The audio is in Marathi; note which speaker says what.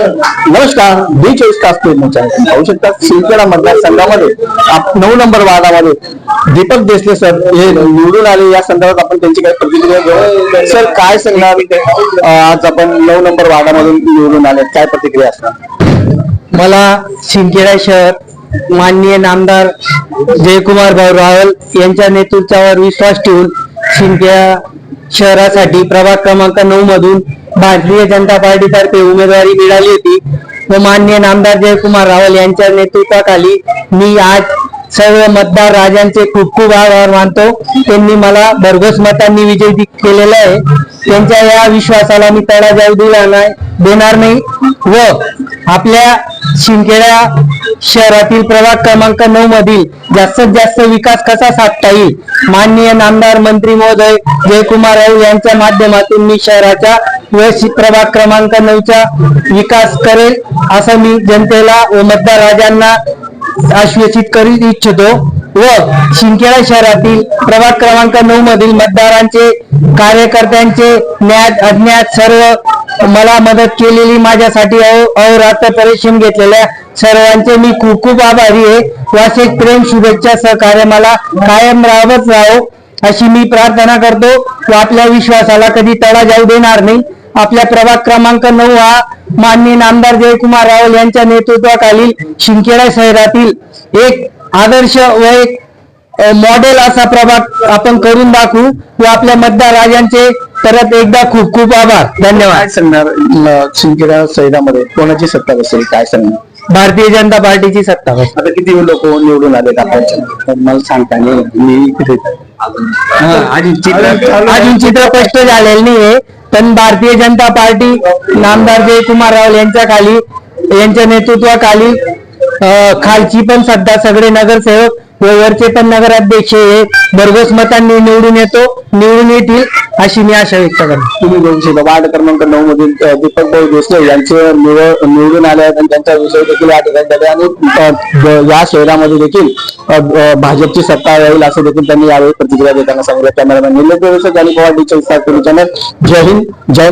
Speaker 1: नमस्कार, 24 तास पाहू शकता शिंदखेडा मतदारसंघामध्ये 9 नंबर वार्डामध्ये दीपक देसले सर हे निवडून आले। या संदर्भात आपण त्यांची काही प्रतिक्रिया घेऊ। सर काय सांगणार, आज आपण 9 नंबर वार्डामधून निवडून आले, काय प्रतिक्रिया असणार?
Speaker 2: मला शिंदखेडा शहर माननीय नामदार जयकुमार भाऊ रावल यांच्या नेतृत्वावर विश्वास ठेवून शिंदखेडा शहरासाठी प्रभाग क्रमांक 9 मधून भारतीय जनता पार्टीतर्फे उमेदवारी मिळाली होती व माननीय नामदार जयकुमार रावल यांच्या नेतृत्वाखाली मी आज सर्व मतदार राजांचे खूप खूप आभार मानतो। त्यांनी मला भरघोस मतांनी विजयी केलेला आहे। त्यांच्या या विश्वासाला मी तडा जाऊ देणार नाही व आपल्या शिंदखेडा शहरातील प्रभाग क्रमांक 9 मधील जास्तीत जास्त विकास कसा साधता येईल, माननीय नामदार मंत्री महोदय जयकुमार रावल यांच्या माध्यमातून मी शहराच्या व्यवस्थित प्रभाग क्रमांक 9चा विकास करेल असं मी जनतेला व मतदार राजांना आश्वासित करू इच्छितो व शिंदखेडा शहरातील प्रभाग क्रमांक 9 मधील मतदारांचे, कार्यकर्त्यांचे, ज्ञात अज्ञात सर्व मला मदत केलेली, माझ्यासाठी अहोरात्र परिश्रम घेतलेल्या सर्वांचे मी खूप खूप आभारी आहे। वासे प्रेम, शुभेच्छा, सहकार्य मला कायम राहत राहो अशी मी प्रार्थना करतो व आपल्या विश्वासाला कधी तडा जाऊ देणार नाही। आपल्या प्रभाग क्रमांक 9 हा माननीय नामदार जयकुमार रावल यांच्या नेतृत्वाखाली शिंदखेडा शहरातील एक आदर्श व एक मॉडेल असा प्रभाग आपण करून दाखवू व आपल्या मतदार राजांचे परत एकदा खूप खूप आभार, धन्यवाद।
Speaker 1: काय सांगणार, शिंदखेडा शहरामध्ये कोणाची सत्ता बसेल, काय सांगणार?
Speaker 2: भारतीय जनता पार्टीची सत्ता बसेल।
Speaker 1: आता किती लोक निवडून आले आपण मला सांगता नाही,
Speaker 2: अजून चित्र स्पष्ट झालेलं नाहीये, पण भारतीय जनता पार्टी नामदार जयकुमार रावल यांच्या नेतृत्वाखाली खालची पण सध्या सगळे नगरसेवक व वरचे पण नगराध्यक्ष हे भरघोस मतांनी निवडून येतील अशी मी आशा व्यक्त करतो।
Speaker 1: तुम्ही बघू शकता वार्ड क्रमांक 9 मधील दीपक भाऊ देसले यांचे निवडून आले आणि त्यांचा विषय देखील या ठिकाणी झाले आणि या शहरामध्ये देखील भाजपची सत्ता येईल असं देखील त्यांनी यावेळी प्रतिक्रिया देताना सांगितलं। कॅमेरामॅन निलेश देवसे, जानी पवार, 24 तास चॅनल। जय हिंद, जय